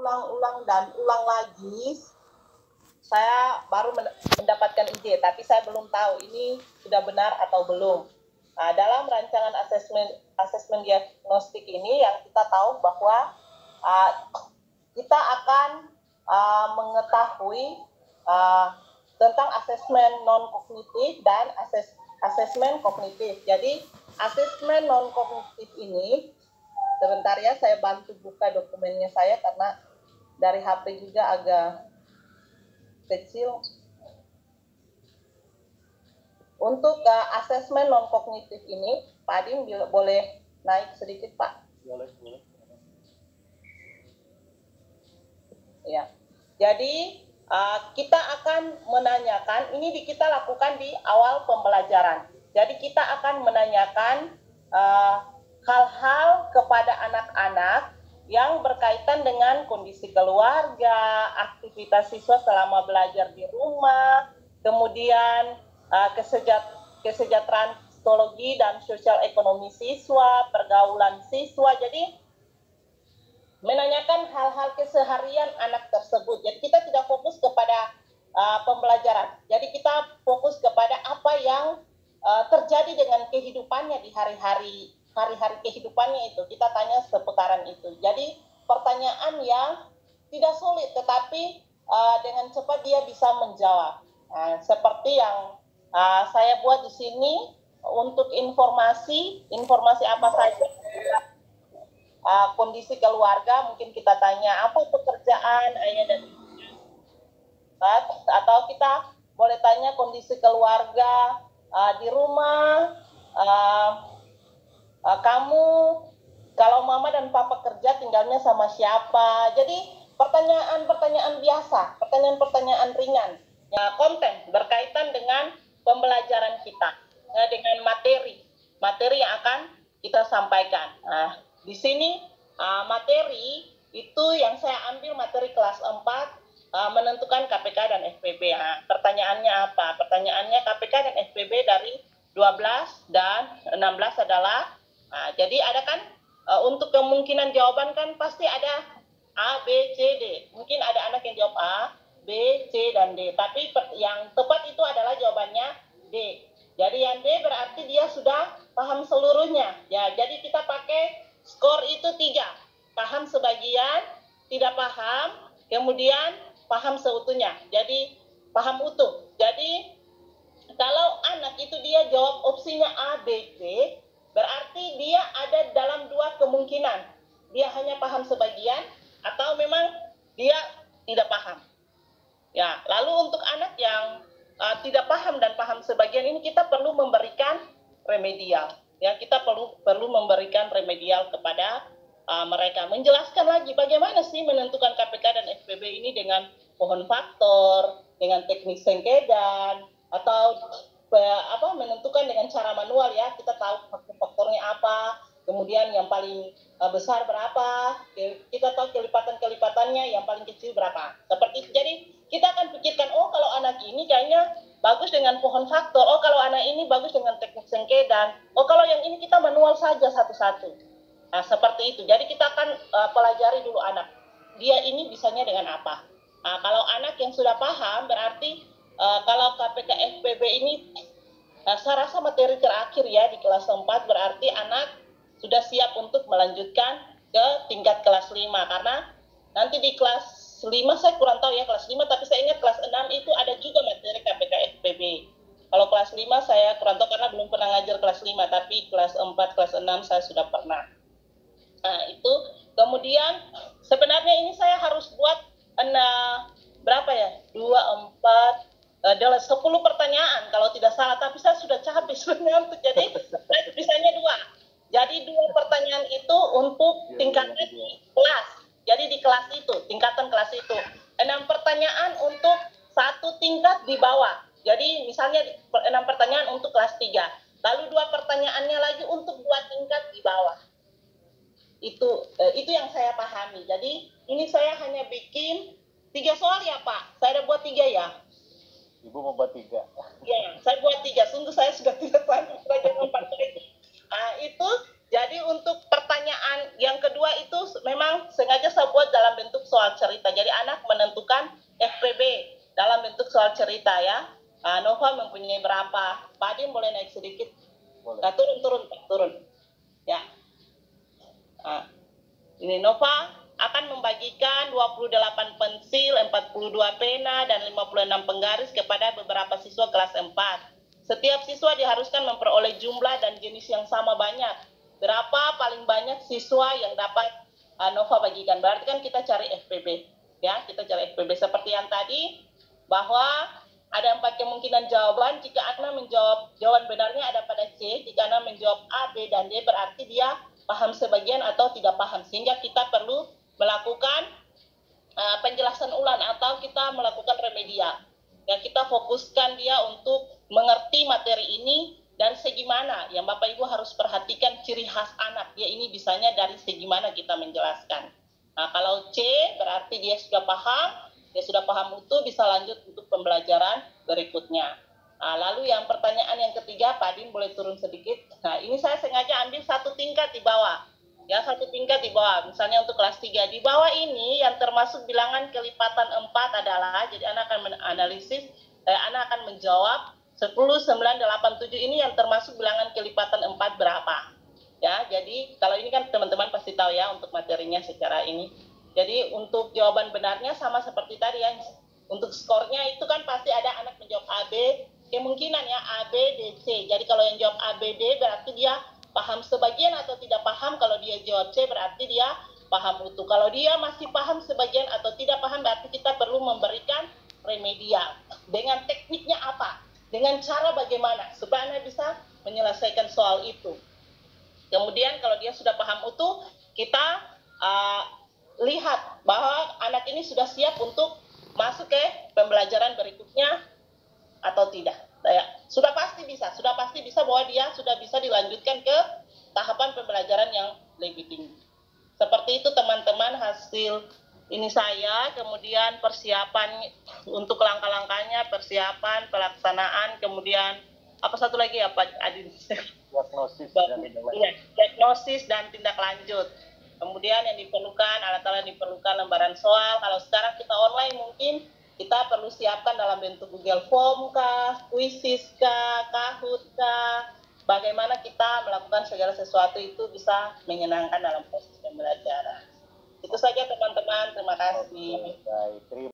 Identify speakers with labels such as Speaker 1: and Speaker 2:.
Speaker 1: ulang-ulang dan ulang lagi, saya baru mendapatkan ide, tapi saya belum tahu ini sudah benar atau belum. Nah, dalam rancangan asesmen diagnostik ini yang kita tahu bahwa kita akan mengetahui tentang asesmen non-kognitif dan asesmen kognitif. Jadi asesmen non-kognitif ini, sebentar ya, saya bantu buka dokumennya saya karena dari HP juga agak kecil. Untuk asesmen non-kognitif ini, Pak Adin boleh naik sedikit, Pak? Boleh. Ya. Jadi kita akan menanyakan, ini kita lakukan di awal pembelajaran. Jadi kita akan menanyakan hal-hal kepada anak-anak yang berkaitan dengan kondisi keluarga, aktivitas siswa selama belajar di rumah, kemudian kesejahteraan psikologi dan sosial ekonomi siswa, pergaulan siswa. Jadi menanyakan hal-hal keseharian anak tersebut. Jadi kita tidak fokus kepada pembelajaran. Jadi kita fokus kepada apa yang terjadi dengan kehidupannya di hari-hari kehidupannya itu. Kita tanya seputaran itu. Jadi pertanyaan yang tidak sulit, tetapi dengan cepat dia bisa menjawab. Seperti yang saya buat di sini untuk informasi apa saja. Kondisi keluarga, mungkin kita tanya apa pekerjaan ayah dan ibunya, atau kita boleh tanya kondisi keluarga di rumah, kamu kalau mama dan papa kerja tinggalnya sama siapa. Jadi pertanyaan-pertanyaan biasa, pertanyaan-pertanyan ringan, ya, konten berkaitan dengan pembelajaran kita, dengan materi yang akan kita sampaikan. Nah, di sini materi itu yang saya ambil materi kelas 4, menentukan KPK dan FPB. Nah, pertanyaannya apa? Pertanyaannya KPK dan FPB dari 12 dan 16 adalah, jadi ada kan untuk kemungkinan jawaban kan pasti ada A, B, C, D. Mungkin ada anak yang jawab A, B, C, dan D. Tapi yang tepat itu adalah jawabannya D. Jadi yang D berarti dia sudah paham seluruhnya. Ya, jadi kita pakai skor itu 3. Paham sebagian, tidak paham, kemudian paham seutuhnya. Jadi paham utuh. Jadi kalau anak itu dia jawab opsinya A, B, C, berarti dia ada dalam 2 kemungkinan. Dia hanya paham sebagian atau memang dia tidak paham. Ya, lalu untuk anak yang tidak paham dan paham sebagian ini kita perlu memberikan remedial. Ya, kita perlu memberikan remedial kepada mereka. Menjelaskan lagi bagaimana sih menentukan KPK dan FPB ini dengan pohon faktor, dengan teknik sengkedan, atau menentukan dengan cara manual, ya. Kita tahu faktornya apa, kemudian yang paling besar berapa, kita tahu kelipatan-kelipatannya, yang paling kecil berapa. Seperti itu. Jadi kita akan pikirkan, oh kalau anak ini kayaknya bagus dengan pohon faktor, oh kalau anak ini bagus dengan teknik sengkedan, oh kalau yang ini kita manual saja satu-satu. Nah, seperti itu. Jadi kita akan pelajari dulu anak, dia ini bisanya dengan apa. Nah, kalau anak yang sudah paham, berarti kalau KPK FPB ini, saya rasa materi terakhir ya di kelas 4, berarti anak sudah siap untuk melanjutkan ke tingkat kelas 5. Karena nanti di kelas 5 saya kurang tahu ya kelas 5, tapi saya ingat kelas 6 itu ada juga materi KPK FPB. Kalau kelas 5 saya kurang tahu karena belum pernah ngajar kelas 5, tapi kelas 4, kelas 6 saya sudah pernah. Nah, itu. Kemudian sebenarnya ini saya harus buat berapa ya? 2, 4, adalah 10 pertanyaan kalau tidak salah, tapi saya sudah capek sebenarnya untuk, jadi saya bisanya 2. Jadi 2 pertanyaan itu untuk tingkatan kelas. Jadi di kelas itu, tingkatan kelas itu. 6 pertanyaan untuk 1 tingkat di bawah. Jadi misalnya 6 pertanyaan untuk kelas 3. Lalu 2 pertanyaannya lagi untuk 2 tingkat di bawah. Itu yang saya pahami. Jadi ini saya hanya bikin 3 soal ya Pak. Saya ada buat 3 ya.
Speaker 2: Ibu mau buat 3.
Speaker 1: Ya, saya buat 3. Sungguh saya sudah tidak sanggup belajar 4 lagi. Itu Jadi untuk pertanyaan yang kedua itu memang sengaja saya buat dalam bentuk soal cerita. Jadi anak menentukan FPB dalam bentuk soal cerita ya. Nova mempunyai berapa? Pak Adin boleh naik sedikit.
Speaker 2: Boleh.
Speaker 1: Turun. Ya. Ini Nova akan membagikan 28 pensil, 42 pena, dan 56 penggaris kepada beberapa siswa kelas 4. Setiap siswa diharuskan memperoleh jumlah dan jenis yang sama banyak. Berapa paling banyak siswa yang dapat Nova bagikan? Berarti kan kita cari FPB. Ya, kita cari FPB seperti yang tadi, bahwa ada 4 kemungkinan jawaban. Jika Anda menjawab jawaban benarnya ada pada C, jika Anda menjawab A, B, dan D, berarti dia paham sebagian atau tidak paham. Sehingga kita perlu melakukan penjelasan ulang atau kita melakukan remedial. Ya, kita fokuskan dia untuk mengerti materi ini dan segi mana yang Bapak Ibu harus perhatikan ciri khas anak. Dia ini bisanya dari segi mana kita menjelaskan. Nah, kalau C berarti dia sudah paham utuh, bisa lanjut untuk pembelajaran berikutnya. Nah, lalu yang pertanyaan yang ketiga, Pak Din boleh turun sedikit. Nah, ini saya sengaja ambil satu tingkat di bawah. Ya, satu tingkat di bawah. Misalnya untuk kelas 3. Di bawah ini yang termasuk bilangan kelipatan 4 adalah, jadi Anda akan menganalisis, Anda akan menjawab 10, 9, 8, 7 ini yang termasuk bilangan kelipatan 4 berapa. Ya, jadi kalau ini kan teman-teman pasti tahu ya untuk materinya secara ini. Jadi untuk jawaban benarnya sama seperti tadi ya. Untuk skornya itu kan pasti ada anak menjawab A, B, kemungkinan ya A, B, D, C. Jadi kalau yang jawab A, B, D berarti dia paham sebagian atau tidak paham. Kalau dia jawab C berarti dia paham utuh. Kalau dia masih paham sebagian atau tidak paham berarti kita perlu memberikan remedial. Dengan tekniknya apa? Dengan cara bagaimana supaya Anda bisa menyelesaikan soal itu. Kemudian kalau dia sudah paham utuh, kita lihat bahwa anak ini sudah siap untuk masuk ke pembelajaran berikutnya atau tidak. Ya, sudah pasti bisa bahwa dia sudah bisa dilanjutkan ke tahapan pembelajaran yang lebih tinggi. Seperti itu teman-teman hasil ini saya, kemudian persiapan untuk langkah-langkahnya, persiapan, pelaksanaan, kemudian apa satu lagi ya Pak Adin? Diagnosis dan tindak lanjut. Kemudian yang diperlukan, alat-alat yang diperlukan, lembaran soal. Kalau sekarang kita online mungkin kita perlu siapkan dalam bentuk Google Form kah, Quizzes kah, Kahoot kah, bagaimana kita melakukan segala sesuatu itu bisa menyenangkan dalam proses pembelajaran. Itu saja teman-teman, terima kasih.
Speaker 2: Baik, terima